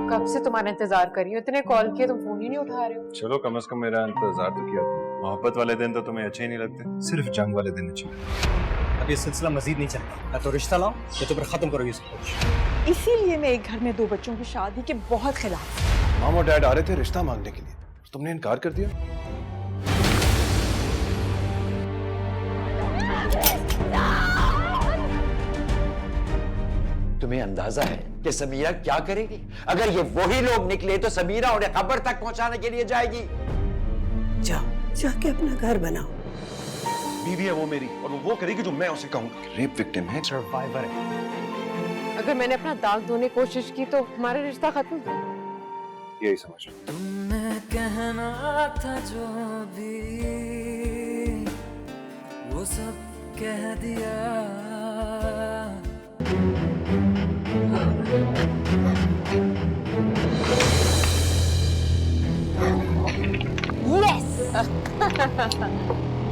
कब से तुम्हारा इंतजार कर रही हूँ, इतने कॉल किए तुम फोन ही नहीं उठा रहे हो। चलो कम से कम मेरा इंतजार तो किया। मोहब्बत वाले दिन तो तुम्हें अच्छे ही नहीं लगते, सिर्फ जंग वाले दिन अच्छे लगते। अब ये सिलसिला मजीद नहीं चलता, या तो रिश्ता लाओ या तो फिर खत्म करो ये सब कुछ। इसीलिए मैं एक घर में 2 बच्चों की शादी के बहुत खिलाफ। मॉम और डैड आ रहे थे रिश्ता मांगने के लिए, तुमने इनकार कर दिया। तुम्हें अंदाजा है कि समीरा क्या करेगी? अगर ये वही लोग निकले तो समीरा उन्हें कब्र तक पहुंचाने के लिए जाएगी। जाके अपना घर बनाओ। बीवी है वो मेरी, और वो करेगी जो मैं उसे कहूंगा। रेप विक्टिम है, सर्वाइवर है। अगर मैंने अपना दाग धोने की कोशिश की तो हमारा रिश्ता खत्म। यही समझ लो। तुमने कहना था जो भी वो सब कह दिया।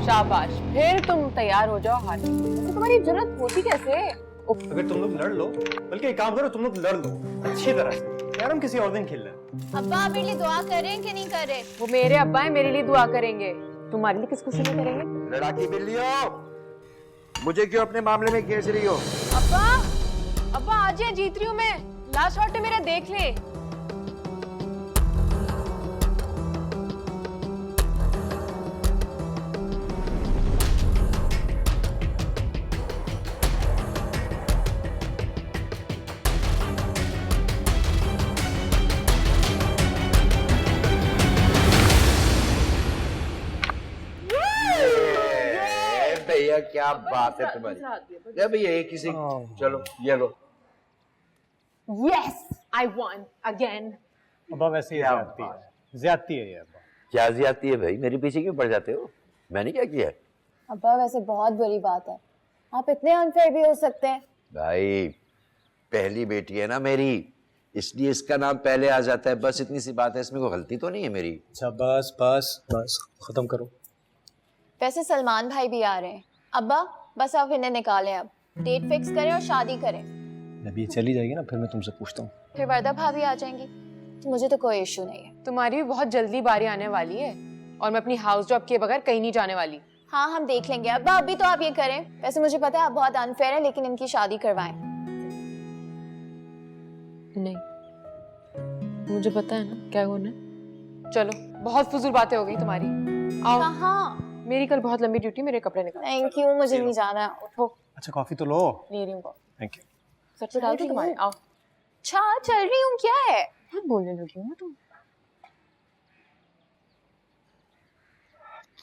शाबाश, फिर तुम तैयार हो जाओ हाथ। तुम्हारी जरूरत होती कैसे? अगर तुम लोग लड़ लो, बल्कि एक काम करो, तुम लोग लड़ लो अच्छी तरह से। यार हम किसी और दिन खेल लें। अब्बा मेरे लिए दुआ करें कि नहीं करें? वो मेरे अब्बा है, मेरे लिए दुआ करेंगे। तुम्हारे लिए किसको सुने करेंगे? लड़ाकी बिल्लियों, मुझे क्यों अपने मामले में घेर रही हो? अब्बा, अब्बा आज ही जीत रही हूँ मैं। लास्ट शॉट है मेरा, देख ले। भैया क्या बात है तुम्हारी। ले भैया एक किसी, चलो ये लो। Yes, I won again. अब्बा वैसे ही ज्यादती है ये। अब्बा क्या ज्यादती है भाई, मेरे पीछे क्यों पड़ जाते हो? मैंने क्या किया है? अब्बा वैसे बहुत बुरी बात है, आप इतने अनफेयर भी हो सकते हैं। भाई पहली बेटी है ना मेरी, इसलिए इसका नाम पहले आ जाता है, बस इतनी सी बात है, इसमें कोई गलती तो नहीं है मेरी। अच्छा बस बस बस खत्म करो। वैसे सलमान भाई भी आ रहे हैं। अब्बा बस आप इन्हें निकालें, अब डेट फिक्स करें और शादी करें। जब ये चली जाएगी ना फिर मैं तुमसे पूछता हूँ। फिर वर्दा भाभी आ जाएंगी तो मुझे तो कोई इशू नहीं है। तुम्हारी भी बहुत जल्दी बारी आने वाली है और मैं अपनी हाउस जॉब किए बगैर कहीं नहीं जाने वाली। हाँ हम देख लेंगे। अब्बा अभी तो आप ये करें। वैसे मुझे पता है आप बहुत अनफेयर है, लेकिन इनकी शादी करवाएं। नहीं, मुझे पता है ना क्या होना है। चलो बहुत फजूल बातें हो गई तुम्हारी। आओ। हाँ मेरी कल बहुत लंबी ड्यूटी, मेरे कपड़े निकाल। थैंक यू, मुझे नहीं जाना। उठो। अच्छा कॉफी तो लो। ले रही हूँ। Thank you. सर पे डाल दूँ तुम्हारे? आओ। अच्छा चल रही हूँ, क्या है? बहुत बोलने लगी हो ना तुम।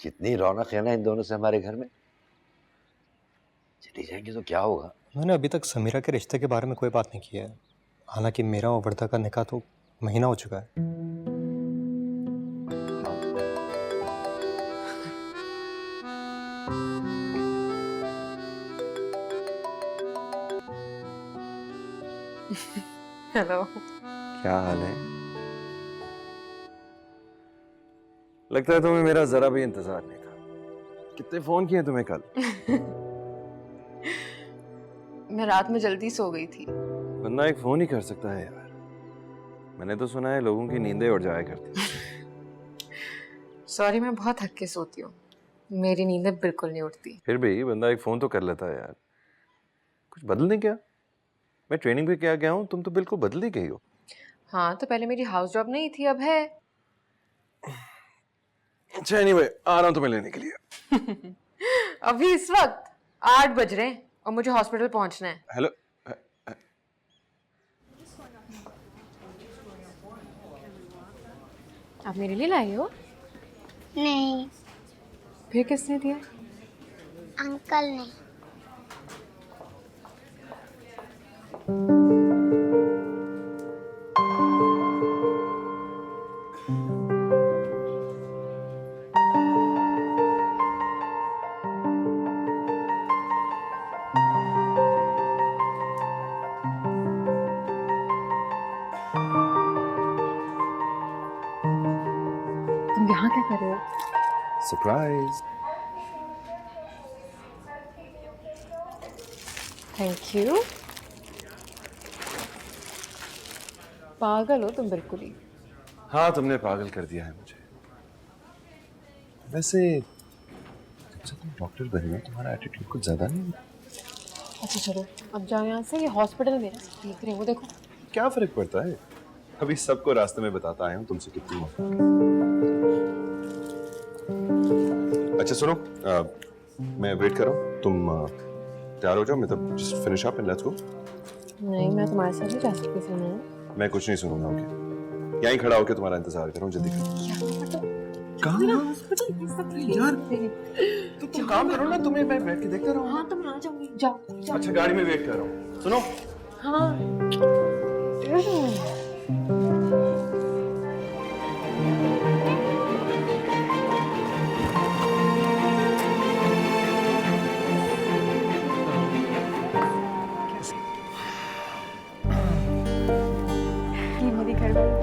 कितनी रौनक है ना इन दोनों से हमारे घर में। चली जाएंगे तो क्या होगा? मैंने अभी तक समीरा के रिश्ते के बारे में कोई बात नहीं की है। हालांकि मेरा और वर्दा का निकाह तो महीना हो चुका है। हेलो। क्या हाल है? लगता है तुम्हें मेरा जरा भी इंतजार नहीं था। कितने फोन किए तुम्हें कल? मैं रात में जल्दी सो गई थी। बंदा एक फोन ही कर सकता है यार। मैंने तो सुना है लोगों की नींदें उड़ जाया करती। सॉरी, मैं बहुत थक के सोती हूँ, मेरी नींदें बिल्कुल नहीं उठती। फिर भी बंदा एक फोन तो कर लेता है यार। कुछ बदल नहीं क्या? मैं ट्रेनिंग पे क्या गया हूँ, तुम तो बिल्कुल बदल ही गई हो। हाँ तो पहले मेरी हाउस जॉब नहीं थी, अब है। अच्छा एनीवे, आ रहा हूँ तुम्हें लेने के लिए। अभी इस वक्त 8 बज रहे हैं और मुझे हॉस्पिटल पहुंचना है। हेलो। आप मेरे लिए लाई हो? नहीं, फिर किसने दिया? अंकल ने। तुम यहाँ क्या कर रहे हो? सरप्राइज। Thank you. पागल हो तुम बिल्कुल ही। हाँ, तुमने पागल कर दिया है मुझे। वैसे जब से तुम डॉक्टर बनी हो तुम्हारा एटीट्यूड कुछ ज्यादा नहीं है? अच्छा चलो अब जाओ यहाँ से, ये हॉस्पिटल में ना देख रहे हो, वो देखो। क्या फर्क पड़ता है, अभी सबको रास्ते में बताता आया हूँ तुमसे कितनी मोहब्बत। अच्छा सुनो, मैं वेट कर रहा हूँ, तुम तैयार हो जाओ, मतलब just finish up and let's go. नहीं, मैं तुम्हारे साथ नहीं जा सकती सुनो। मैं कुछ नहीं सुनूंगा, ओके? यहीं खड़ा होकर तुम्हारा इंतजार कर रहा हूँ, जल्दी करो। कहाँ यार, तो तुम काम करो ना, तुम्हें मैं बैठ के देखता रहूँ। हाँ तुम आ जाओगी, जाओ। अच्छा गाड़ी में वेट कर रहा हूँ, सुनो। हाँ ये मेरी घर वाली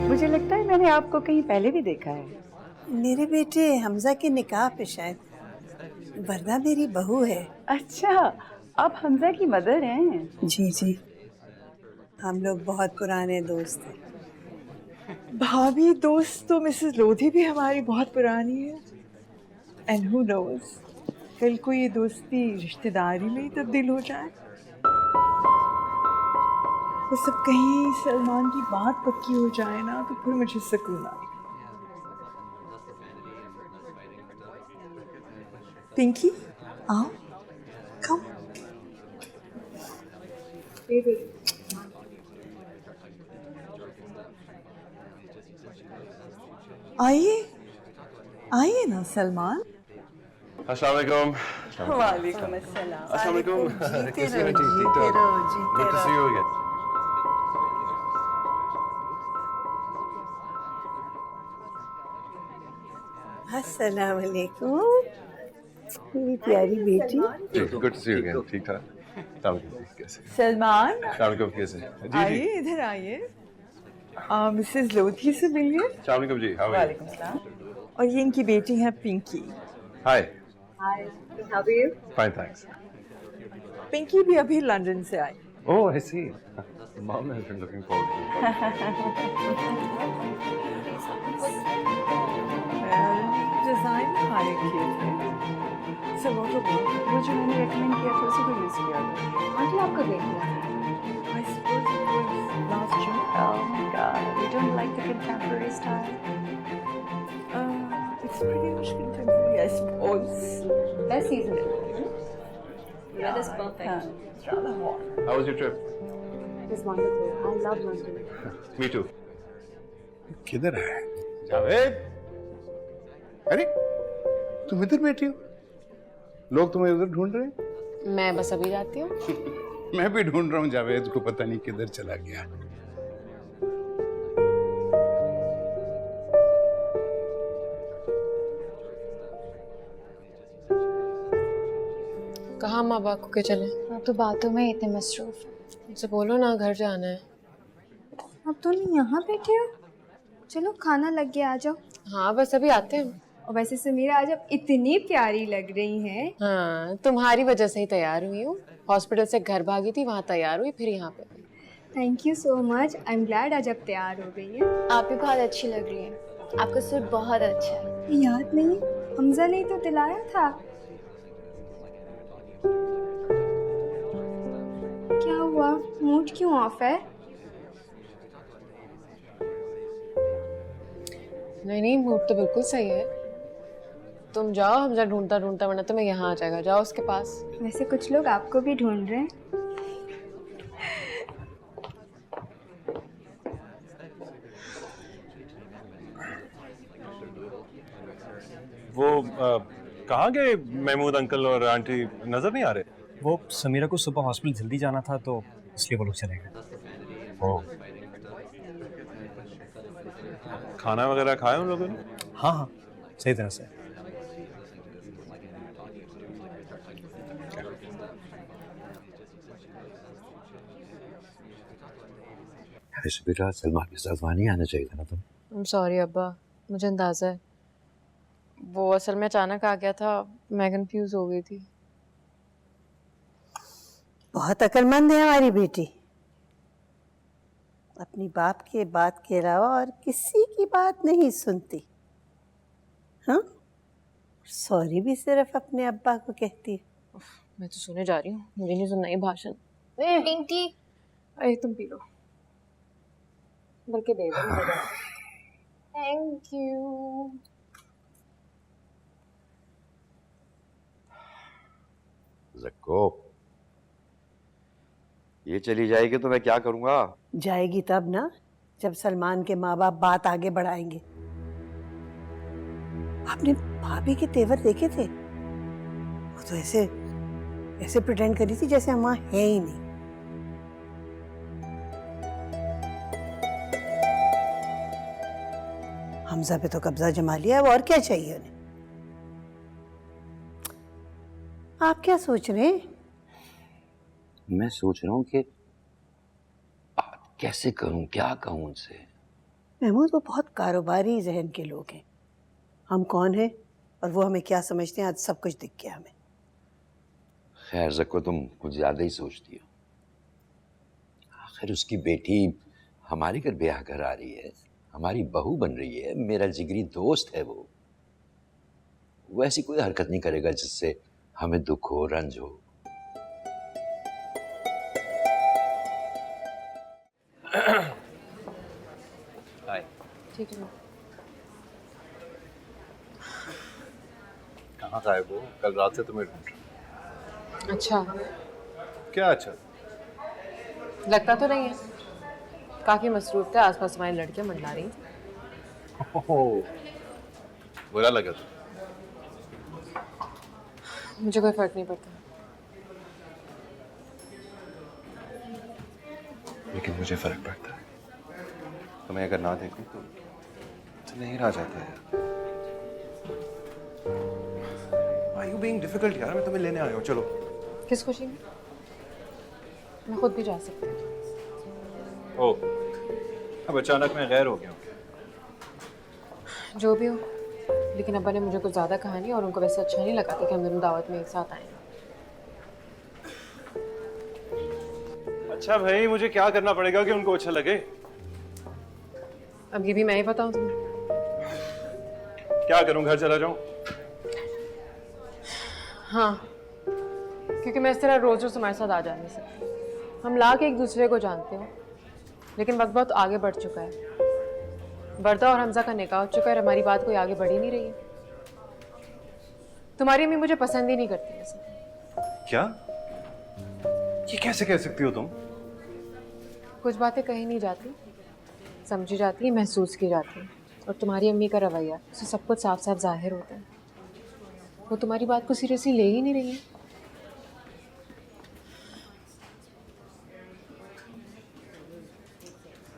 मुझे लगता है मैंने आपको कहीं पहले भी देखा है। मेरे बेटे हमजा के निकाह पे शायद, वरना मेरी बहू है। अच्छा, आप हमजा की मदर हैं? जी जी, हम लोग बहुत पुराने दोस्त हैं। भाभी दोस्त तो मिसेस लोधी भी हमारी बहुत पुरानी है। एंड हु नोज, कल को ये दोस्ती रिश्तेदारी में ही तब्दील हो जाए। वो सब कहीं सलमान की बात पक्की हो जाए ना, तो फिर मुझे सुकून आए। पिंकी आओ, कम। आइए आइए ना सलमान। अस्सलाम वालेकुम। वालेकुम अस्सलाम। अस्सलाम वालेकुम। जीते कैसी रहो, हैं? ठीक जीते ठाक। रहो, जीते Good to see रहो। you again. अस्सलाम वालेकुम, मेरी प्यारी बेटी। Good to see you again. ठीक ठाक। अस्सलाम वालेकुम। कैसे? सलमान अस्सलाम वालेकुम। कैसे? जी जी। आइए, इधर आइए। मिसेस लोधी से मिलिए। अस्सलाम वालेकुम जी। How are you? वालेकुम सलाम। और ये इनकी बेटी है Pinky. Hi. Hi, how are you? Fine, thanks. Pinky भी अभी लंदन से आई। Oh, I see. Mom has been looking forward to it. Design high किए थे। सर वो जो मैंने रेकमेंड किया था उसी को यूज किया था। आंटी आपका देख लिया। I suppose it was last June. Oh my god, you don't like the contemporary style? It's pretty much contemporary, I suppose. Best season. Weather's perfect. It's rather hot. How was your trip? It's wonderful. I love London. Me too. किधर है? जावेद, अरे तुम इधर बैठी हो, लोग तुम्हें उधर ढूंढ रहे हैं। मैं बस अभी जाती हूँ। मैं भी ढूंढ रहा हूँ जावेद को, पता नहीं किधर चला गया। कहाँ माँ बाप को के चले? आप तो बातों में इतने मसरूफ हैं। मुझसे बोलो ना, घर जाना है। अब तुम यहाँ बैठे हो? चलो खाना लग गया, आ जाओ। हाँ बस अभी आते हैं। और वैसे समीरा आज आप इतनी प्यारी लग रही हैं। हाँ तुम्हारी वजह से ही तैयार हुई हूँ। हॉस्पिटल से घर भागी थी, वहाँ तैयार हुई, फिर यहाँ पे। Thank you so much, I am glad आज आप तैयार हो गई हैं। आप भी बहुत अच्छी लग रही हैं। आपका सूट बहुत अच्छा है। याद नहीं, हमजा ने तो दिलाया था। क्या हुआ, मूड क्यों ऑफ है? नहीं नहीं, मूड तो बिल्कुल सही है। तुम जाओ, हमजा ढूंढता ढूंढता, वरना तुम्हें यहाँ आ जाएगा। जाओ उसके पास। वैसे कुछ लोग आपको भी ढूंढ रहे हैं। वो कहाँ गए महमूद अंकल और आंटी, नजर नहीं आ रहे? वो समीरा को सुबह हॉस्पिटल जल्दी जाना था तो इसलिए वो लोग चले गए। ओह, खाना वगैरह खाया उन लोगों ने? हाँ हाँ, सही तरह से। ऐसे बेटा सलमान के साथ वहाँ नहीं आना चाहिए था ना तुम। I'm sorry अब्बा, मुझे अंदाजा है। वो असल में अचानक आ गया था, मैं कंफ्यूज हो गई थी। बहुत अक्लमंद है हमारी बेटी, अपनी बाप के बात के अलावा और किसी की बात नहीं सुनती। हाँ, सॉरी भी सिर्फ अपने अब्बा को कहती है। मैं तो सोने जा रही हूँ, मुझे नहीं सुनना ये भाषण। टी अरे तुम पी लो, बल्कि दे दो मुझे। Thank you. ज़क्को, ये चली जाएगी तो मैं क्या करूंगा? जाएगी तब ना जब सलमान के माँ बाप बात आगे बढ़ाएंगे। आपने भाभी के तेवर देखे थे? वो तो ऐसे ऐसे प्रिटेंड करी थी जैसे हम वहां है ही नहीं। हमजा पे तो कब्जा जमा लिया, अब और क्या चाहिए उन्हें? आप क्या सोच रहे हैं? मैं सोच रहा हूँ कि कैसे करूं, क्या कहूं उनसे। महमूद, वो बहुत कारोबारी जहन के लोग हैं। हम कौन हैं और वो हमें क्या समझते हैं, आज सब कुछ दिख गया हमें। खैर ज़क्को, तुम कुछ ज्यादा ही सोचती हो। आखिर उसकी बेटी हमारे घर ब्याह कर आ रही है, हमारी बहू बन रही है, मेरा जिगरी दोस्त है वो ऐसी कोई हरकत नहीं करेगा जिससे हमें दुख हो, रंज हो। ठीक है। कहाँ गायब हो? कल रात से तुम्हें ढूंढ रहा। अच्छा, क्या अच्छा? लगता तो नहीं है, काफी मसरूफ थे, आसपास हमारी लड़कियां मंडला रही थी। बुरा लगा तो? मुझे कोई फर्क नहीं पड़ता। लेकिन मुझे फर्क पड़ता है। तुम्हें अगर ना देखूं तो नहीं रह जाता है। Why are you being difficult यार? मैं तुम्हें लेने आया हूँ, चलो। किस खुशी में? मैं खुद भी जा सकती हूँ। ओ, अब अचानक मैं गैर हो गया हूँ। जो भी हो, लेकिन अब्बा ने मुझे कुछ ज़्यादा कहा नहीं और उनको वैसे अच्छा नहीं लगा था कि हम दोनों दावत में एक साथ आए। अच्छा भाई, मुझे क्या करना पड़ेगा कि उनको अच्छा लगे? अब ये भी मैं ही बताऊँ तुम्हें? क्या करूं, घर चला जाऊं? हाँ, क्योंकि मैं इस तरह रोज रोज तुम्हारे साथ आ जा नहीं सकती। हम लाख एक दूसरे को जानते हो, लेकिन वक्त बहुत आगे बढ़ चुका है। वर्दा और हमजा का निकाह हो चुका है और हमारी बात कोई आगे बढ़ ही नहीं रही है। तुम्हारी अम्मी मुझे पसंद ही नहीं करती ऐसे। क्या? ये कैसे कह सकती हो तुम? कुछ बातें कही नहीं जाती, समझी जाती है, महसूस की जाती है। और तुम्हारी अम्मी का रवैया, उससे सब कुछ साफ साफ जाहिर होता है। वो तुम्हारी बात को सीरियसली ले ही नहीं रही है।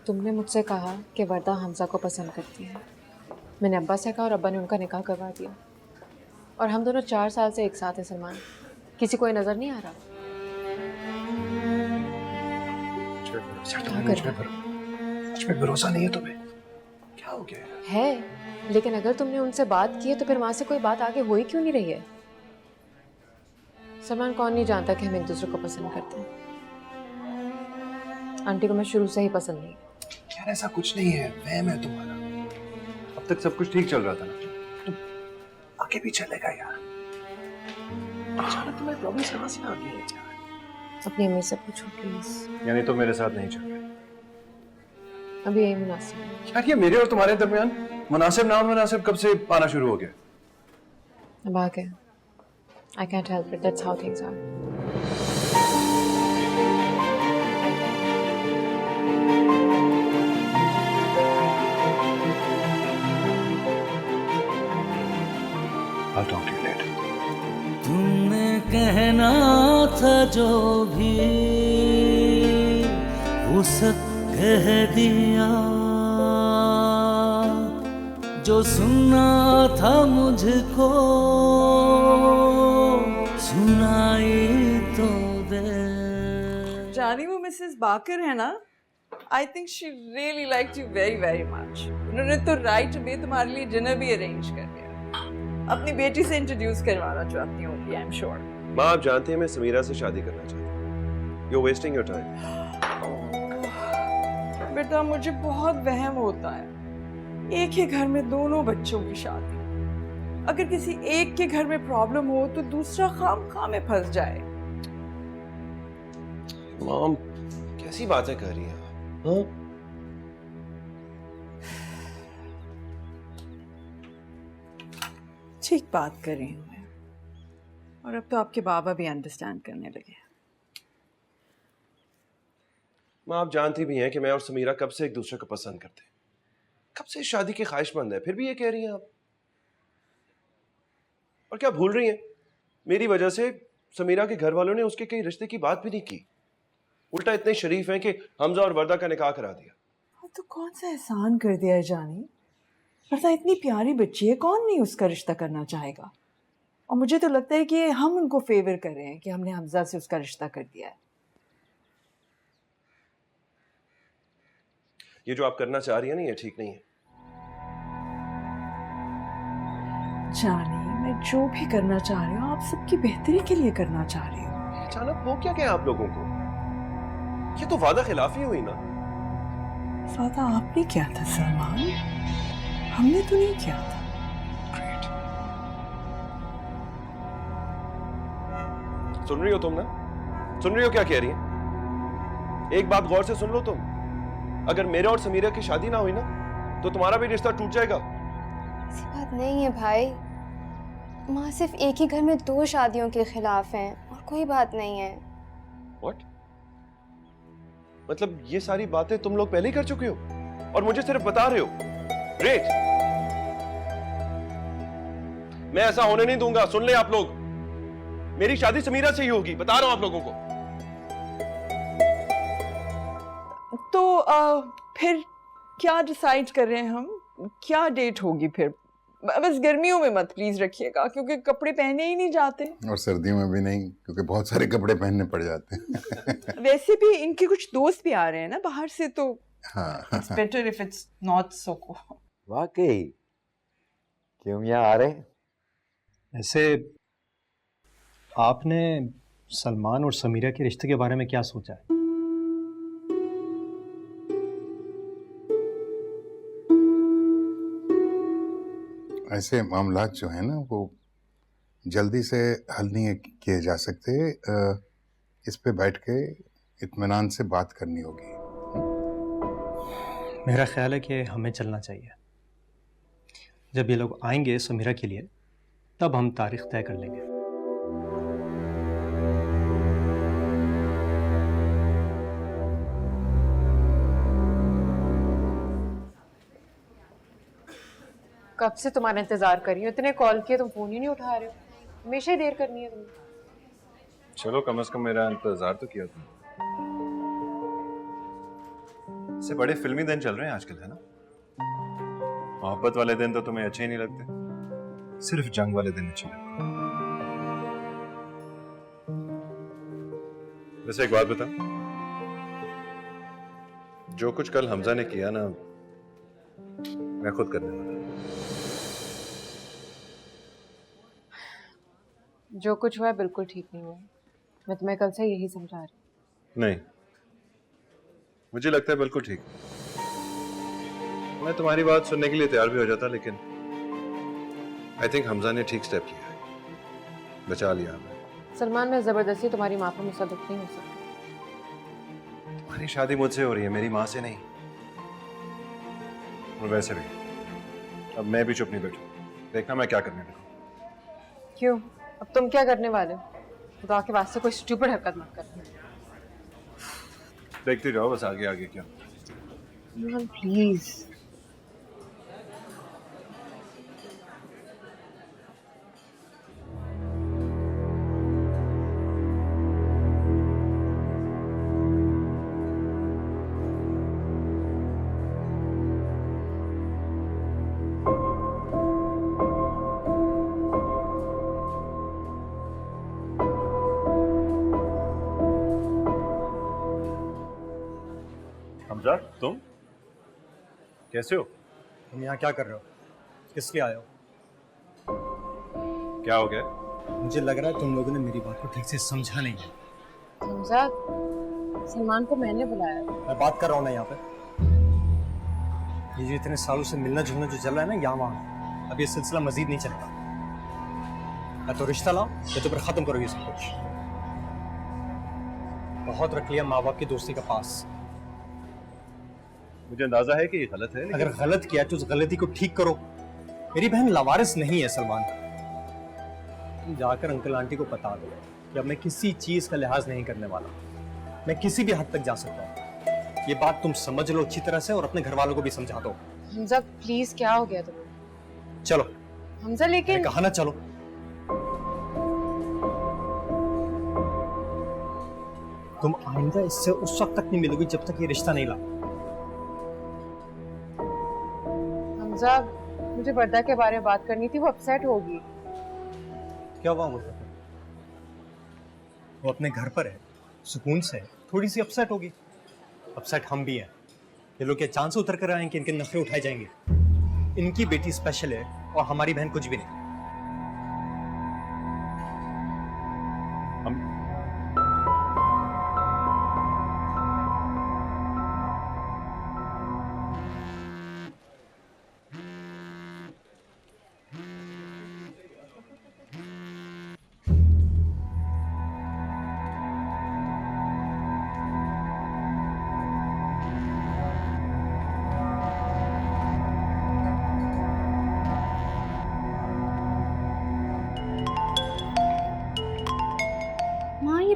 तुमने मुझसे कहा कि वर्दा हमजा को पसंद करती है। मैंने अब्बा से कहा और अब्बा ने उनका निकाह करवा दिया। और हम दोनों 4 साल से एक साथ हैं सलमान। किसी को ये नजर नहीं आ रहा? मुझ पे भरोसा नहीं है तुम्हें? क्या हो गया है, लेकिन अगर तुमने उनसे बात की है तो फिर वहां से कोई बात आगे हो ही क्यों नहीं रही है? सलमान, कौन नहीं जानता कि हम एक दूसरे को पसंद करते हैं। आंटी को मैं शुरू से ही पसंद नहीं। यार ऐसा कुछ नहीं है, वहम है तुम्हारा। अब तक सब कुछ ठीक चल रहा था ना, तुम आगे भी चलेगा यार। अचानक तुम्हारी प्रॉब्लम कहाँ से आ गई है यार? अपनी अम्मी से पूछो प्लीज। यानी तो मेरे साथ नहीं चल रहे? अभी यही मुनासिब है। यार ये मेरे और तुम्हारे दरमियान मुनासिब ना मुनासिब कब से आना शुरू हो गया? अब आ गया। I can't help it. That's how things are. I'll talk to you later. तुमने कहना था जो भी वो सब कह दिया, जो सुनना था मुझको सुनाई तो दे। जानी वो मिसेस बाकर है ना, I think she really liked you very very much. उन्होंने तो राइट वे तुम्हारे लिए डिनर भी अरेंज कर दिया। अपनी बेटी से इंट्रोड्यूस करवाना चाहती होंगी, आई एम श्योर। माँ आप जानते हैं मैं समीरा से शादी करना चाहती हूँ। You're wasting your time. बेटा मुझे बहुत वहम होता है, एक ही घर में दोनों बच्चों की शादी, अगर किसी एक के घर में प्रॉब्लम हो तो दूसरा खामखा में फंस जाए। मॉम कैसी बातें कर रही हैं आप? हाँ? ठीक बात कर रही हूँ मैं, और अब तो आपके बाबा भी अंडरस्टैंड करने लगे। माँ आप जानती भी हैं कि मैं और समीरा कब से एक दूसरे को पसंद करते हैं, कब से शादी की ख्वाहिशमंद है, फिर भी ये कह रही हैं आप। और क्या भूल रही हैं, मेरी वजह से समीरा के घर वालों ने उसके कई रिश्ते की बात भी नहीं की, उल्टा इतने शरीफ हैं कि हमजा और वर्दा का निकाह करा दिया। तो कौन सा एहसान कर दिया है जानी, वर्दा इतनी प्यारी बच्ची है, कौन नहीं उसका रिश्ता करना चाहेगा। और मुझे तो लगता है कि हम उनको फेवर कर रहे हैं कि हमने हमजा से उसका रिश्ता कर दिया है। ये जो आप करना चाह रही है ना, ये ठीक नहीं है। जानी मैं जो भी करना चाह रही हूँ आप सबकी बेहतरी के लिए करना चाह रही हूँ। अचानक हो क्या गया आप लोगों को? ये तो वादा खिलाफी हुई ना। वादा आपने किया था सलमान, हमने तो नहीं किया था। सुन रही हो तुम ना? सुन रही हो क्या कह रही है? एक बात गौर से सुन लो तुम, अगर मेरे और समीरा की शादी ना हुई ना तो तुम्हारा भी रिश्ता टूट जाएगा। ऐसी बात नहीं है भाई, माँ सिर्फ एक ही घर में 2 शादियों के खिलाफ हैं और कोई बात नहीं है। What? मतलब ये सारी बातें तुम लोग पहले ही कर चुके हो और मुझे सिर्फ बता रहे हो? ग्रेट, मैं ऐसा होने नहीं दूंगा। सुन ले आप लोग, मेरी शादी समीरा से ही होगी, बता रहा हूं आप लोगों को। तो फिर क्या डिसाइड कर रहे हैं हम, क्या डेट होगी फिर? बस गर्मियों में मत प्लीज रखिएगा क्योंकि कपड़े पहने ही नहीं जाते, और सर्दियों में भी नहीं क्योंकि बहुत सारे कपड़े पहनने पड़ जाते हैं। वैसे भी इनके कुछ दोस्त भी आ रहे हैं ना बाहर से, तो हाँ it's better if it's not so cold. वाकई क्यों यहाँ आ रहे हैं? ऐसे आपने सलमान और समीरा के रिश्ते के बारे में क्या सोचा है? ऐसे मामलात जो है ना वो जल्दी से हल नहीं किए जा सकते, इस पे बैठ के इत्मीनान से बात करनी होगी। मेरा ख्याल है कि हमें चलना चाहिए। जब ये लोग आएंगे समीरा के लिए तब हम तारीख तय कर लेंगे। कब से तुम्हारा इंतजार कर रही हूँ, इतने कॉल किए तुम फोन ही नहीं उठा रहे हो। हमेशा ही देर करनी है तुमने। चलो कम से कम मेरा इंतजार तो किया तुम। इससे बड़े फिल्मी दिन चल रहे हैं आजकल, है ना? मोहब्बत वाले दिन तो तुम्हें अच्छे ही नहीं लगते, सिर्फ जंग वाले दिन अच्छे लगते। वैसे एक बात बता, जो कुछ कल हमजा ने किया ना, मैं खुद करने वाला। जो कुछ हुआ है बिल्कुल ठीक नहीं हुआ। मैं तुम्हें कल से यही समझा रही हूँ। नहीं, मुझे लगता है बिल्कुल ठीक। मैं तुम्हारी बात सुनने के लिए तैयार भी हो जाता, लेकिन आई थिंक हमजा ने ठीक स्टेप किया है, बचा लिया हमें। सलमान, मैं जबरदस्ती तुम्हारी माँ पर मुसल्लत नहीं हो सकती। तुम्हारी शादी मुझसे हो रही है, मेरी माँ से नहीं। और वैसे भी अब मैं भी चुप नहीं बैठू, देखना मैं क्या करने लगूं। क्यों? अब तुम क्या करने वाले हो? खुदा के वास्ते कोई स्टूपिड हरकत मत करना। देखते जाओ बस आगे आगे क्या। प्लीज। हमजा, तुम कैसे हो? तुम यहाँ क्या कर रहे हो? किस लिए आए हो? क्या हो गया? मुझे लग रहा है तुम लोगों ने मेरी बात को ठीक से समझा नहीं है। हमजा, सलमान को मैंने बुलाया। मैं बात कर रहा हूँ ना यहाँ पे। ये जो इतने सालों से मिलना जुलना जो चल रहा है ना यहाँ वहाँ, अब ये सिलसिला मजीद नहीं चलेगा। या तो रिश्ता लाओ या तो फिर खत्म करो ये सब कुछ। बहुत रख लिया माँ बाप की दोस्ती का पास। मुझे अंदाजा है कि ये गलत है, अगर गलत किया तो उस गलती को ठीक करो। मेरी बहन लावारिस नहीं है सलमान। तुम जाकर अंकल आंटी को बता दो कि अब मैं किसी चीज का लिहाज नहीं करने वाला। मैं किसी भी हद तक जा सकता हूँ। ये बात तुम समझ लो अच्छी तरह से और अपने घर वालों को भी समझा दो। हमजा प्लीज, क्या हो गया तुम्हें? चलो। हमजा लेकिन कहा ना चलो। तुम आइंदा इससे उस वक्त तक नहीं मिलोगी जब तक ये रिश्ता नहीं ला। हमजा, मुझे वर्दा के बारे में बात करनी थी, वो अपसेट होगी। क्या हुआ वो अपने घर पर है, सुकून से, थोड़ी सी अपसेट होगी। अपसेट हम भी हैं। ये लोग क्या चांद से उतर कर आए हैं कि इनके नखरे उठाए जाएंगे? इनकी बेटी स्पेशल है और हमारी बहन कुछ भी नहीं।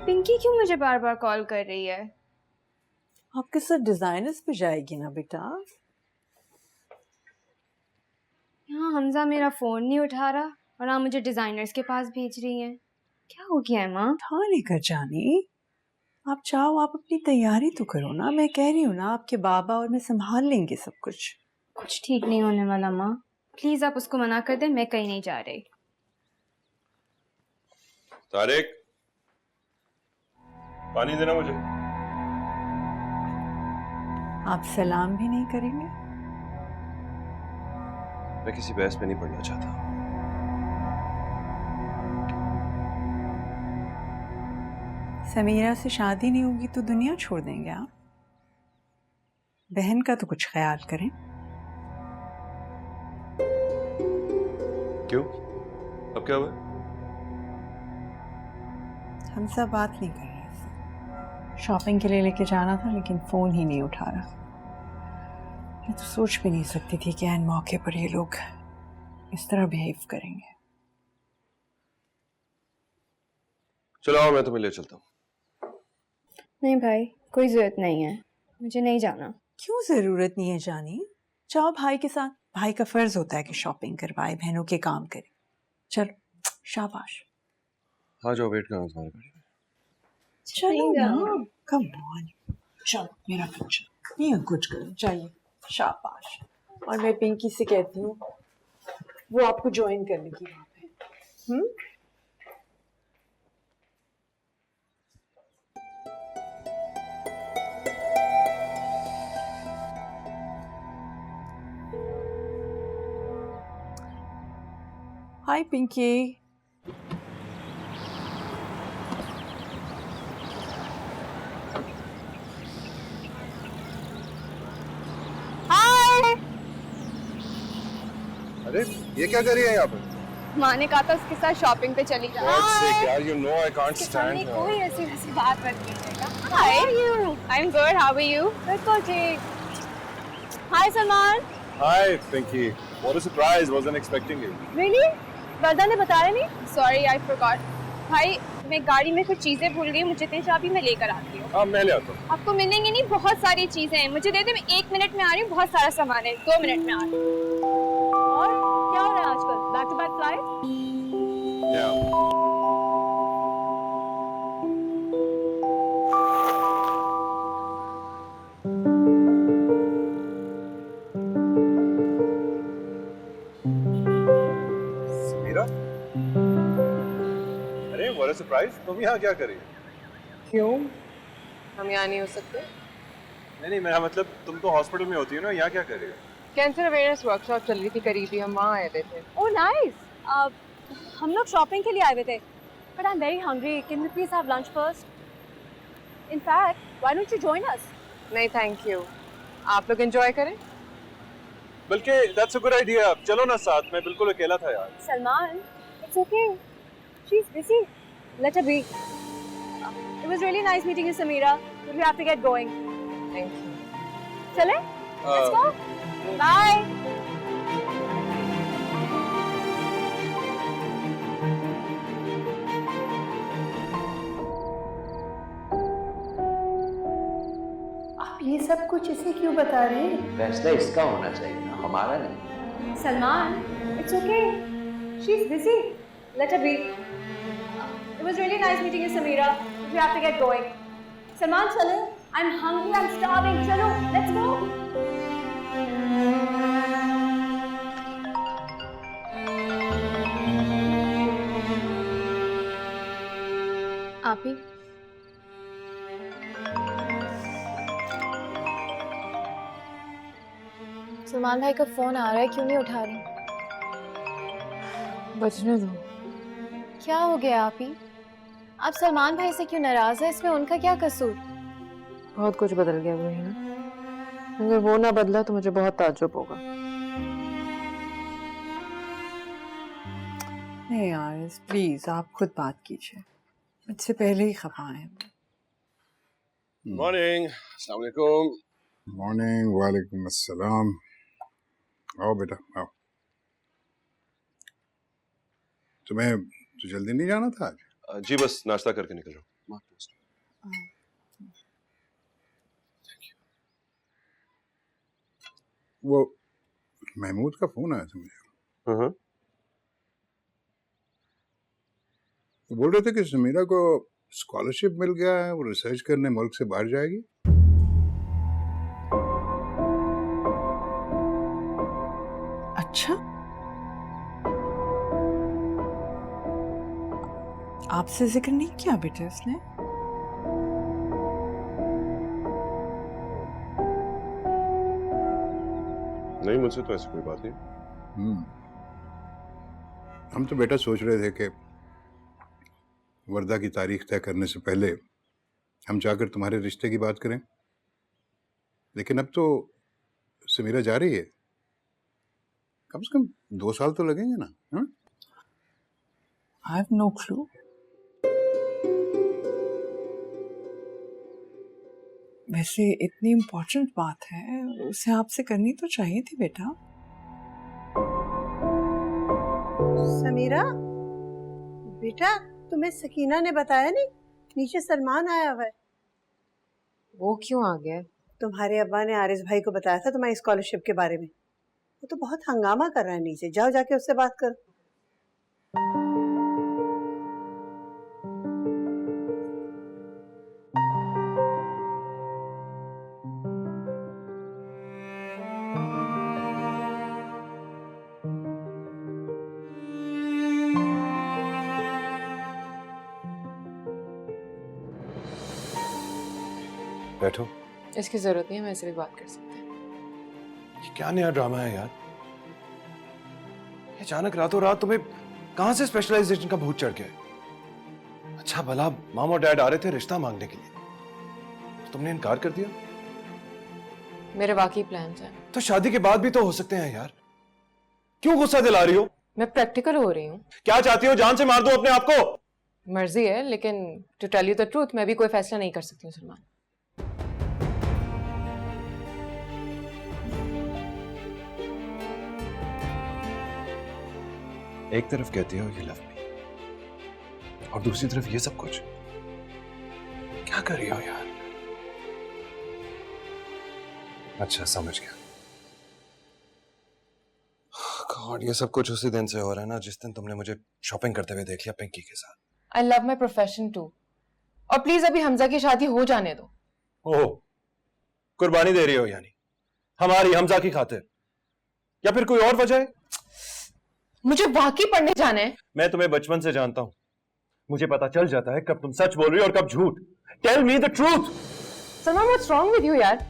पिंकी क्यों मुझे बार बार कॉल कर रही है? आपके साथ डिजाइनर्स पे जाएगी ना बेटा? यहाँ हमजा मेरा फोन नहीं उठा रहा और आप मुझे डिजाइनर्स के पास भेज रही हैं। क्या हो गया है माँ? उठा लेकर जानी, आप चाहो आप अपनी तैयारी तो करो ना। मैं कह रही हूँ ना, आपके बाबा और मैं संभाल लेंगे सब कुछ। कुछ ठीक नहीं होने वाला माँ, प्लीज आप उसको मना कर दें, मैं कहीं नहीं जा रही। तारिक, पानी देना मुझे। आप सलाम भी नहीं करेंगे? मैं किसी बहस में नहीं पड़ना चाहता। समीरा से शादी नहीं होगी तो दुनिया छोड़ देंगे आप? बहन का तो कुछ ख्याल करें। क्यों? अब क्या हुआ? हम सब बात नहीं कर रहे। शॉपिंग के लिए लेके जाना था लेकिन फोन ही नहीं उठा रहा। मैं तो सोच भी नहीं सकती थी कि ऐन मौके पर ये लोग इस तरह बिहेव करेंगे। चलो आओ, मैं तुम्हें ले चलता हूँ। नहीं भाई, कोई जरूरत नहीं है, मुझे नहीं जाना। क्यों जरूरत नहीं है जानी? जाओ भाई के साथ। भाई का फर्ज होता है कि शॉपिंग करवाए, बहनों के काम करे। चलो, शाबाश। हाँ जाओ, वेट करो तुम्हारे गाड़ी में। चलो ना, कम ऑन। चलो मेरा बच्चा, ये कुछ करो चाहिए। शाबाश। और मैं पिंकी से कहती हूँ वो आपको ज्वाइन करने की बात है। हाय पिंकी। अरे ये क्या कर रही है यहाँ पर? माँ ने कहा था उसके साथ शॉपिंग पे चली जाओ। यार, you know I can't stand her. कोई ऐसी वैसी बात मत कीजिएगा। Hi, I'm good. How are you? बिल्कुल ठीक। Hi Salman. Hi Pinky. What a surprise! Wasn't expecting you. Really? वर्दा ने बताया नहीं? Sorry, I forgot. भाई मैं गाड़ी में कुछ चीजें भूल गई, मुझे तेरी चाबी मैं लेकर आती हूँ। हाँ मैं ले आता हूँ। आपको मिलेंगी नहीं, बहुत सारी चीजें हैं, मुझे दे दे, मैं 1 मिनट में आ रही हूँ, बहुत सारा सामान है, 2 मिनट में आ रही हूँ। और क्या हो रहा है आजकल? Back to back flight? Sameera? अरे what a surprise! तुम यहाँ क्या कर रही हो? क्यों? हम यहाँ नहीं हो सकते? नहीं, मेरा मतलब तुम तो हॉस्पिटल में होती हो ना, यहाँ क्या कर रही हो? कैंसर अवेयरनेस वर्कशॉप चल रही थी करीबी, हम वहाँ आए थे। Oh nice. हम लोग शॉपिंग के लिए आए हुए थे, but I am very hungry. Can we please have lunch first? In fact, why don't you join us? नहीं थैंक यू, आप लोग एंजॉय करें। बल्कि दैट्स अ गुड आइडिया, चलो ना साथ, मैं बिल्कुल अकेला था यार। Salman, it's okay. She's busy. Let her be. It was really nice meeting you, Samira. But we have to get going. Thank you. Chale? Let's go. Bye. आप ये सब कुछ इसे क्यों बता रहे हैं? फैसला इसका होना चाहिए ना, हमारा नहीं। Salman, it's okay. She's busy. Let her be. It was really nice meeting you, Samira. But we have to get going. Salman, chale. I'm hungry. I'm starving. Chalo, let's go. आप ही सलमान भाई का फोन आ रहा है, क्यों नहीं उठा रही? बचने दो। क्या हो गया आप ही? आप सलमान भाई से क्यों नाराज है? इसमें उनका क्या कसूर? बहुत कुछ बदल गया वो ना, अगर वो ना बदला तो मुझे बहुत ताज्जुब होगा। नहीं यार, प्लीज आप खुद बात कीजिए, मुझसे पहले ही खफा है। मॉर्निंग, अस्सलाम वालेकुम। मॉर्निंग, वालेकुम अस्सलाम। आओ बेटा आओ। तुम्हें तो जल्दी नहीं जाना था आज? जी बस नाश्ता करके निकल रहा हूँ। वो महमूद का फोन आया था मुझे। हाँ। वो बोल रहे थे कि समीरा को स्कॉलरशिप मिल गया है, वो रिसर्च करने मुल्क से बाहर जाएगी। अच्छा, आपसे जिक्र नहीं किया बेटे उसने? नहीं, मुझसे तो ऐसी कोई बात नहीं। हम तो बेटा सोच रहे थे कि वर्दा की तारीख तय करने से पहले हम जाकर तुम्हारे रिश्ते की बात करें, लेकिन अब तो समीरा जा रही है, कम से कम 2 साल तो लगेंगे ना। हाँ? I have no clue. वैसे इतनी इम्पोर्टेंट बात है, उसे आपसे करनी तो चाहिए थी बेटा। समीरा बेटा, तुम्हें सकीना ने बताया नहीं? नीचे सलमान आया हुआ है। वो क्यों आ गया? तुम्हारे अब्बा ने आरिस भाई को बताया था तुम्हारी स्कॉलरशिप के बारे में। वो तो बहुत हंगामा कर रहा है नीचे, जाओ जाके उससे बात करो। बैठो। इसकी जरूरत नहीं है, मैं ऐसे भी बात कर सकते हैं। ये क्या नया ड्रामा है यार? ये अचानक रातों रात तुम्हें कहां से स्पेशलाइजेशन का भूत चढ़ गया? अच्छा भला मॉम और डैड आ रहे थे रिश्ता मांगने के लिए, तो तुमने इनकार कर दिया। मेरे वाकई प्लान्स हैं। तो शादी के बाद भी तो हो सकते हैं यार, क्यों गुस्सा दिला रही हो? मैं प्रैक्टिकल हो रही हूँ। क्या चाहती हो, जान से मार दो अपने आप को? मर्जी है, लेकिन to tell you the truth मैं भी कोई फैसला नहीं कर सकती हूँ सलमान। एक तरफ कहती हो यू लव मी, और दूसरी तरफ ये सब कुछ क्या कर रही हो यार? अच्छा समझ गया। गॉड, ये सब कुछ उसी दिन से हो रहा है ना जिस दिन तुमने मुझे शॉपिंग करते हुए देख लिया पिंकी के साथ। I love my profession too, और प्लीज अभी हमजा की शादी हो जाने दो। ओह, कुर्बानी दे रही हो यानी हमारी हमजा की खातिर, या फिर कोई और वजह है? मुझे वाकई पढ़ने जाना है। मैं तुम्हें बचपन से जानता हूं, मुझे पता चल जाता है कब तुम सच बोल रही हो और कब झूठ। Tell me the truth. Salman, what's wrong with you यार?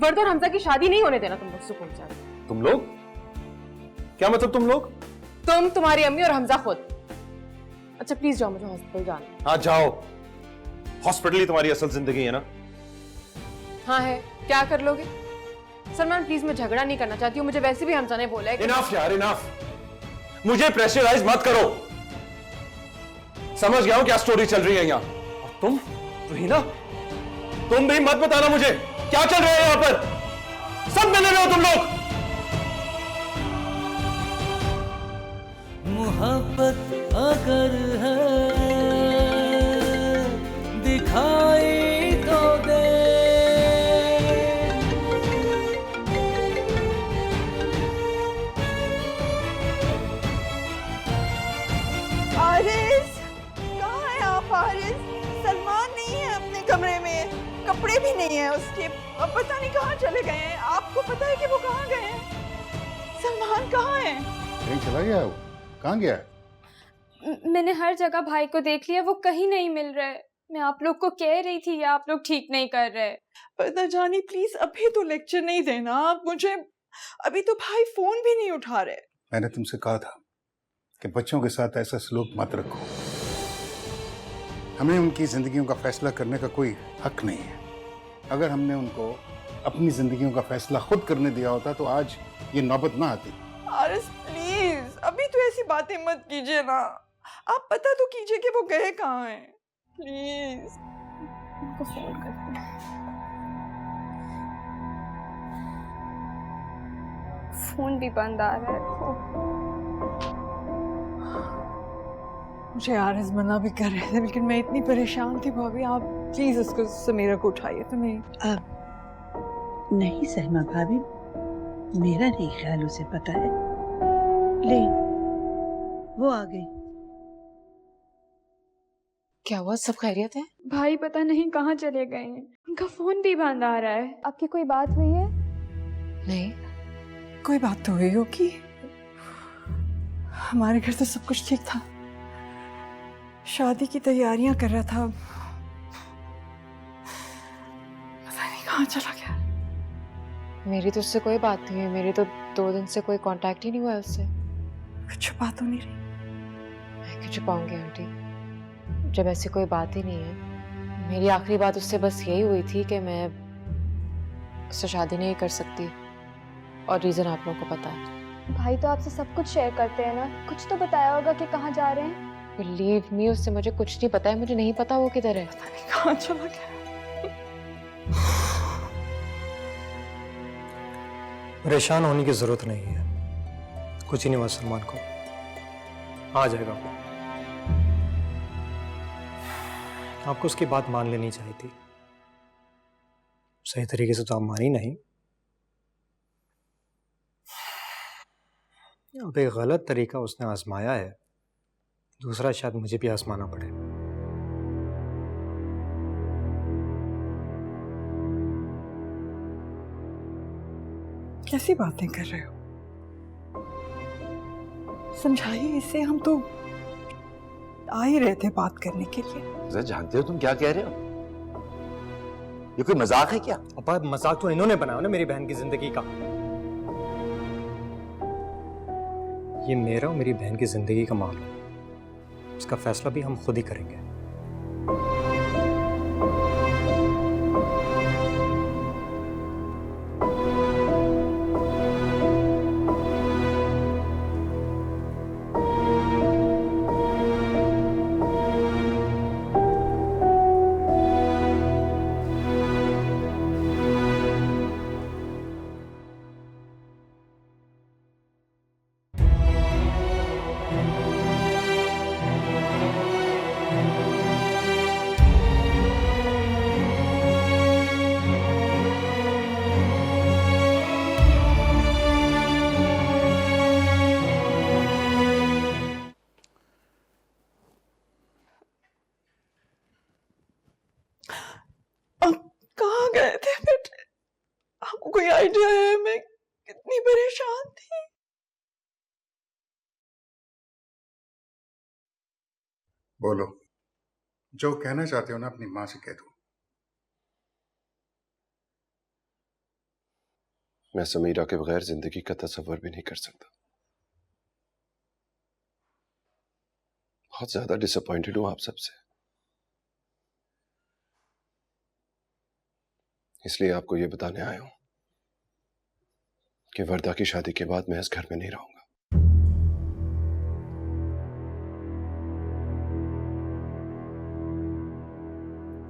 वर्द और हमजा की शादी नहीं होने देना तुम लोग सुकून से। तुम लोग? क्या मतलब तुम लोग? तुम, तुम्हारी अम्मी और हमजा खुद। अच्छा प्लीज जाओ, मुझे हॉस्पिटल जाना है। हाँ जाओ, हॉस्पिटल ही तुम्हारी असल जिंदगी है ना। हाँ है, क्या कर लोगे? सलमान प्लीज, मैं झगड़ा नहीं करना चाहती हूँ, मुझे वैसे भी हमजा ने बोला है कि... इनफ यार इनफ, मुझे प्रेशराइज मत करो। समझ गया हूं क्या स्टोरी चल रही है यहाँ। और तुम रोहिना, तुम भी मत बताना मुझे क्या चल रहा है यहाँ पर। सब मिले हुए हो तुम लोग। मोहब्बत अगर है दिखाई तो दे। आरिस, कहाँ है आप आरिस? सलमान नहीं है अपने कमरे में, कपड़े भी नहीं है उसके, अब पता नहीं कहाँ चले गए हैं। आपको पता है कि वो कहाँ गए हैं? सलमान कहाँ है? कहीं चला गया है वो? कहाँ गया है? मैंने हर जगह भाई को देख लिया, वो कहीं नहीं मिल रहे। मैं आप लोग को कह रही थी या आप लोग ठीक नहीं कर रहे। पता जानी प्लीज अभी तो लेक्चर नहीं देना आप मुझे, अभी तो भाई फोन भी नहीं उठा रहे। मैंने तुमसे कहा था कि बच्चों के साथ ऐसा सलूक मत रखो। हमें उनकी जिंदगियों का फैसला करने का कोई हक नहीं है। अगर हमने उनको अपनी जिंदगियों का फैसला खुद करने दिया होता तो आज ये नौबत ना आती। आरिस प्लीज अभी तो ऐसी बातें मत कीजिए ना, आप पता तो कीजिए कि वो गए कहाँ हैं प्लीज। उनको फोन करते हैं। फोन भी बंद आ रहा है। मुझे आरिस मना भी कर रहे थे लेकिन मैं इतनी परेशान थी भाभी, आप प्लीज उसको समीरा को उठाइए। तो नहीं नहीं सहमा भाभी, मेरा नहीं ख्याल उसे पता है। ले वो आ गई। क्या हुआ, सब खैरियत है? भाई पता नहीं कहाँ चले गए हैं, उनका फोन भी बंद आ रहा है। आपकी कोई बात हुई है? नहीं, कोई बात तो हुई होगी, हमारे घर तो सब कुछ ठीक था, शादी की तैयारियां कर रहा था, पता नहीं कहाँ चला गया। मेरी तो उससे कोई बात नहीं हुई, मेरी तो 2 दिन से कोई कांटेक्ट ही नहीं हुआ उससे। कुछ छुपा तो नहीं रही? मैं क्यों छुपाऊंगी आंटी, जब ऐसी कोई बात ही नहीं है। मेरी आखिरी बात उससे बस यही हुई थी कि मैं उससे शादी नहीं कर सकती, और रीजन आप लोगों को पता है। भाई तो आपसे सब कुछ शेयर करते हैं ना, कुछ तो बताया होगा कि कहाँ जा रहे हैं। बिलीव मी, उससे मुझे कुछ नहीं पता है, मुझे नहीं पता वो किधर है। पता नहीं कहाँ चला गया। परेशान होने की जरूरत नहीं है, कुछ ही नहीं हुआ सलमान को, आ जाएगा वो। आपको उसकी बात मान लेनी चाहिए थी, सही तरीके से तो आप मानी नहीं। अब एक गलत तरीका उसने आजमाया है, दूसरा शायद मुझे भी आजमाना पड़े। कैसी बातें कर रहे हो, समझाइए इसे, हम तो आ ही रहे थे बात करने के लिए। जरा जानते हो तुम क्या कह रहे हो? ये कोई मजाक है क्या? अपा मजाक तो इन्होंने बनाया ना मेरी बहन की जिंदगी का। ये मेरा और मेरी बहन की जिंदगी का मामला है, इसका फैसला भी हम खुद ही करेंगे। कहाँ गए थे बेटे, आपको कोई आइडिया है मैं कितनी परेशान थी? बोलो, जो कहना चाहते हो ना अपनी माँ से कह दो। मैं समीरा के बगैर जिंदगी का तस्वर भी नहीं कर सकता। बहुत ज्यादा डिसअपॉइंटेड हूं आप सबसे, इसलिए आपको यह बताने आया हूं कि वर्दा की शादी के बाद मैं इस घर में नहीं रहूंगा।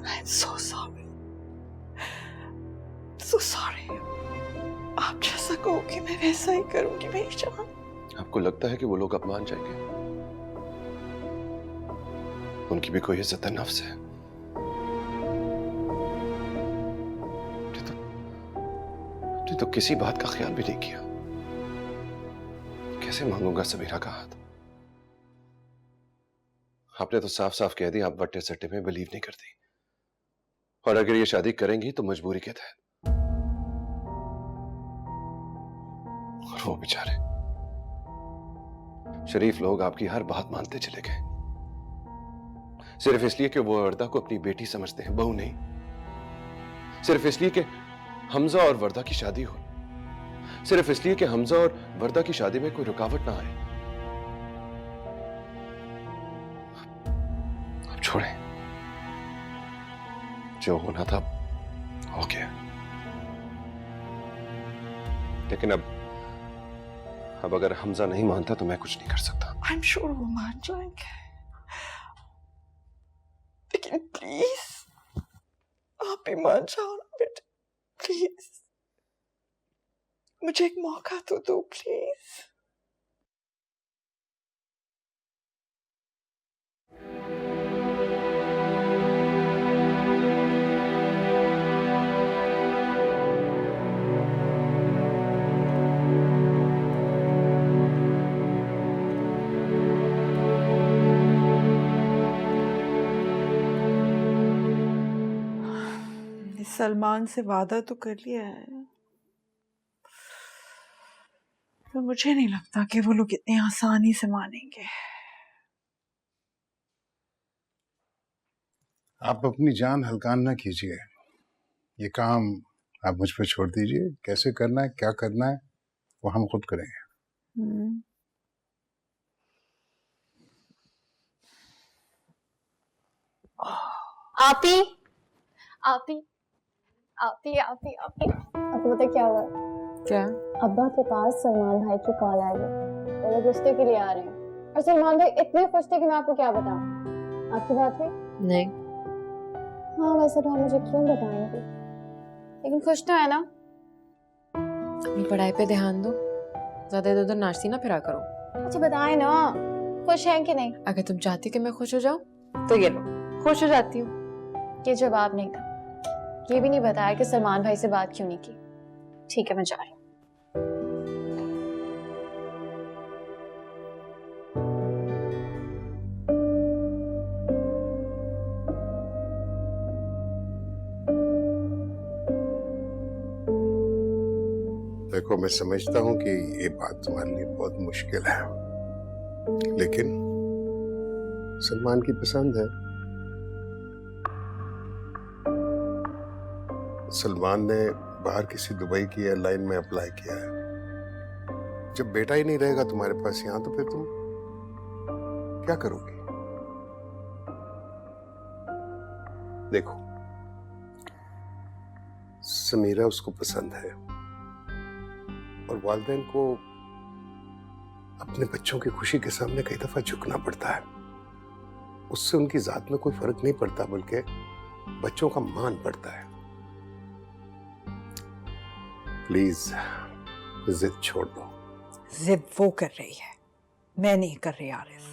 I'm so sorry. So sorry. आप जैसा कहोगे मैं वैसा ही करूंगी मेरी जान। आपको लगता है कि वो लोग अब मान जाएंगे? उनकी भी कोई इज्जत नफ्स है। तो किसी बात का ख्याल भी नहीं किया। कैसे मांगूंगा समीरा का हाथ? आपने तो साफ साफ कह दिया आप वट्टे सट्टे में बिलीव नहीं करती, और अगर ये शादी करेंगी तो मजबूरी के तहत। और वो बेचारे शरीफ लोग आपकी हर बात मानते चले गए, सिर्फ इसलिए कि वो वर्दा को अपनी बेटी समझते हैं, बहू नहीं। सिर्फ इसलिए कि हमजा और वर्दा की शादी हो, सिर्फ इसलिए कि हमजा और वर्दा की शादी में कोई रुकावट ना आए। अब छोड़ें, जो होना था हो गया। लेकिन अब अगर हमजा नहीं मानता तो मैं कुछ नहीं कर सकता। I'm sure वो मान जाएंगे, लेकिन प्लीज आप भी मान जाओ ना बेटा, प्लीज मुझे एक मौका तो दो प्लीज। सलमान से वादा तो कर लिया है, तो मुझे नहीं लगता कि वो लोग इतनी आसानी से मानेंगे। आप अपनी जान हल्का ना कीजिए, ये काम आप मुझ पर छोड़ दीजिए। कैसे करना है, क्या करना है, वो हम खुद करेंगे। आपी आपी आपी आपी आपी आपको पता क्या हुआ? क्या? अब्बा के पास सलमान भाई की कॉल आई है, वो लोग रिश्ते के लिए आ रहे हैं, और सलमान भाई इतने खुश थे कि मैं आपको क्या बताऊं। आपकी बात हुई? नहीं। हाँ वैसे तो आप मुझे क्यों बताएंगे, लेकिन खुश तो है ना? अपनी पढ़ाई पे ध्यान दो, ज्यादा इधर उधर नाचती ना फिरा करो। अच्छा बताए ना, खुश है कि नहीं? अगर तुम चाहती कि मैं खुश हो जाऊं तो ये लो, खुश हो जाती हूँ। ये जवाब नहीं था। ये भी नहीं बताया कि सलमान भाई से बात क्यों नहीं की। ठीक है मैं जा रही हूँ। देखो, मैं समझता हूं कि ये बात तुम्हारे लिए बहुत मुश्किल है, लेकिन सलमान की पसंद है। सलमान ने बाहर किसी दुबई की एयरलाइन में अप्लाई किया है। जब बेटा ही नहीं रहेगा तुम्हारे पास यहां, तो फिर तुम क्या करोगी? देखो, समीरा उसको पसंद है, और वालिदैन को अपने बच्चों की खुशी के सामने कई दफा झुकना पड़ता है। उससे उनकी जात में कोई फर्क नहीं पड़ता, बल्कि बच्चों का मान पड़ता है। प्लीज जिद छोड़ दो। जिद वो कर रही है, मैं नहीं कर रही आरिफ।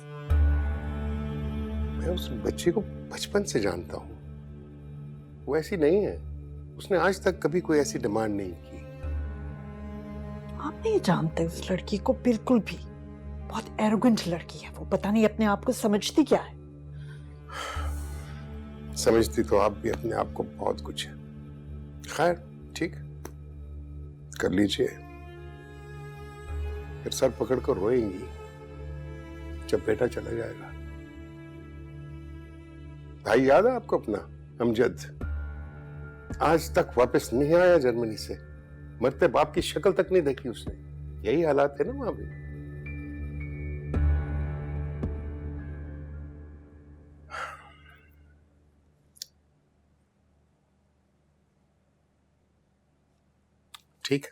मैं उस बच्ची को बचपन से जानता हूं, वो ऐसी नहीं है। उसने आज तक कभी कोई ऐसी डिमांड नहीं की। आप नहीं जानते उस लड़की को बिल्कुल भी, बहुत एरोगेंट लड़की है वो, पता नहीं अपने आप को समझती क्या है। समझती तो आप भी अपने आप को बहुत कुछ है। खैर ठीक, कर लीजिए। फिर सर पकड़कर रोएंगी जब बेटा चला जाएगा। भाई याद है आपको अपना अमजद? आज तक वापस नहीं आया जर्मनी से, मरते बाप की शक्ल तक नहीं देखी उसने। यही हालात है ना वहां भी। ठीक है,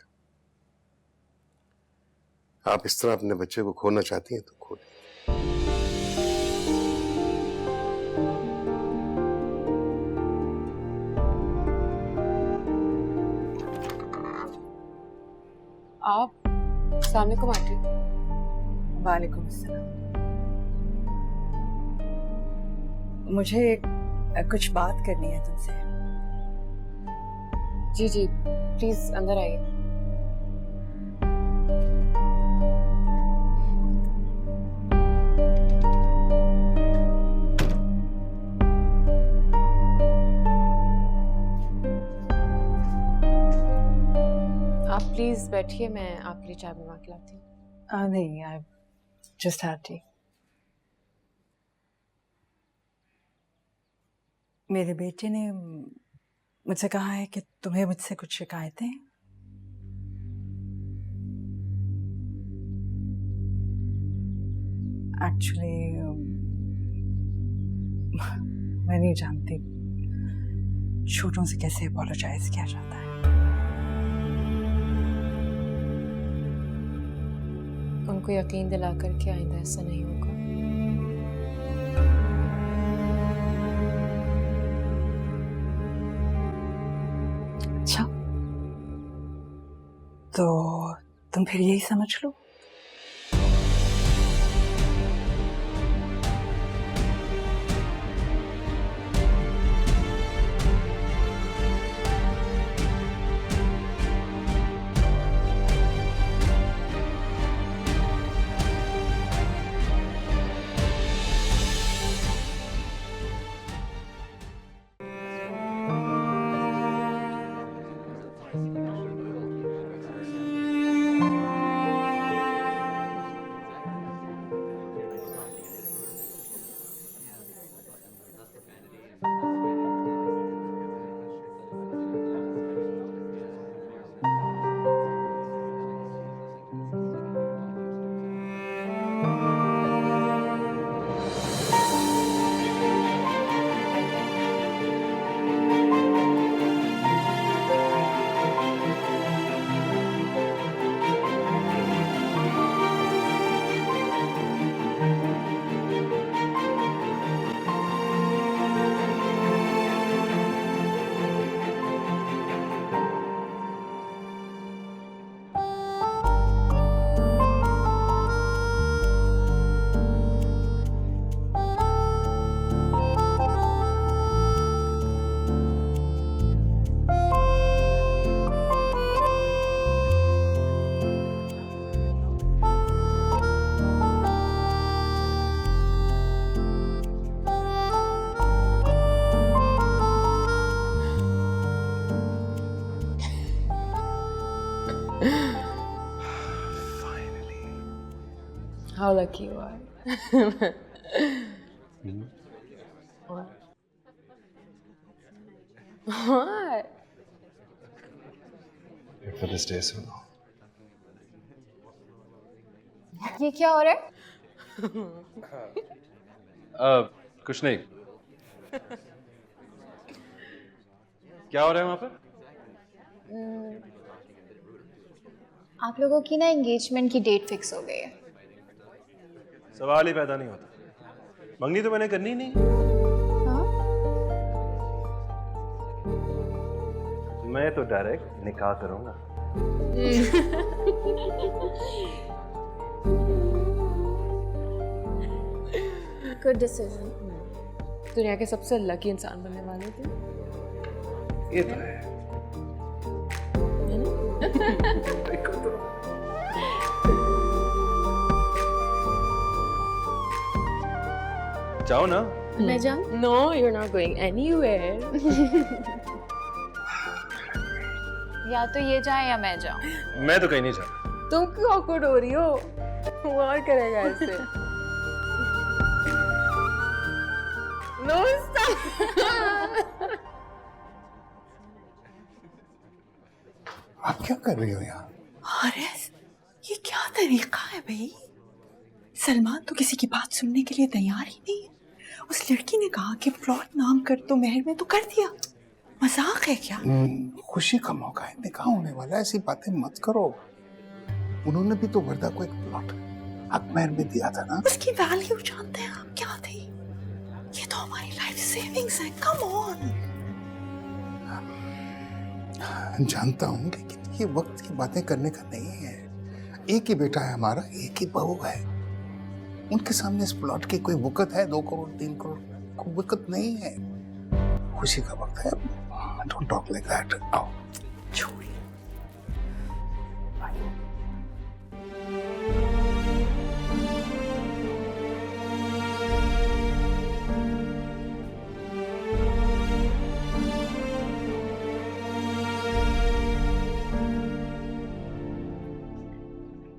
आप इस तरह अपने बच्चे को खोना चाहती हैं तो खो लें। आप सामने को आंटी। वालेकुम अस्सलाम। मुझे कुछ बात करनी है तुमसे। जी जी प्लीज अंदर आइए। आप प्लीज बैठिए, मैं आपके लिए चाय बनवा के लाती हूँ। नहीं, आई जस्ट हैड टी। मेरे बेटे ने मुझसे कहा है कि तुम्हें मुझसे कुछ शिकायतें हैं। एक्चुअली मैं नहीं जानती छोटों से कैसे अपोलोजाइज किया जाता है। उनको यकीन दिला कर के आइंदा ऐसा नहीं होगा। अच्छा, तो तुम फिर यही समझ लो। How lucky you are. What? What? For this day so long. ये क्या हो रहा है? कुछ नहीं। क्या हो रहा है वहां पर? आप लोगों की ना एंगेजमेंट की डेट फिक्स हो गई है। सवाल ही पैदा नहीं होता। मंगनी तो मैंने करनी ही नहीं। हाँ? मैं तो डायरेक्ट निकाह करूंगा। Good decision. दुनिया के सबसे लकी इंसान बनने वाले थे। ये तो है। जाओ ना। मैं जाऊँ? No, you're not going anywhere. या तो ये जाए या मैं जाऊँ। मैं तो कहीं नहीं जाता। तुम क्यों awkward हो रही हो? वो और करेगा ऐसे। No, stop. आप क्या कर रही हो यहाँ? हारिस, ये क्या तरीका है भाई? सलमान तो किसी की बात सुनने के लिए तैयार ही नहीं है। उस लड़की ने कहा कि प्लॉट नाम कर तो मेहर में तो कर दिया। मजाक है क्या? खुशी का मौका है, निकाह होने वाला है, ऐसी बातें मत करो। उन्होंने भी तो वर्दा को एक प्लॉट अकमेर में दिया था ना। उसकी वैल्यू जानते हैं आप क्या थी? ये तो हमारी लाइफ सेविंग्स है, कम ऑन। जानता हूँ, लेकिन ये वक्त की बातें करने का नहीं है। एक ही बेटा है हमारा, एक ही बहू है। उनके सामने इस प्लॉट की कोई वक़्त है? 2 करोड़ 3 करोड़ कोई वक़्त नहीं है। खुशी का वक्त है। Don't talk like that. आओ।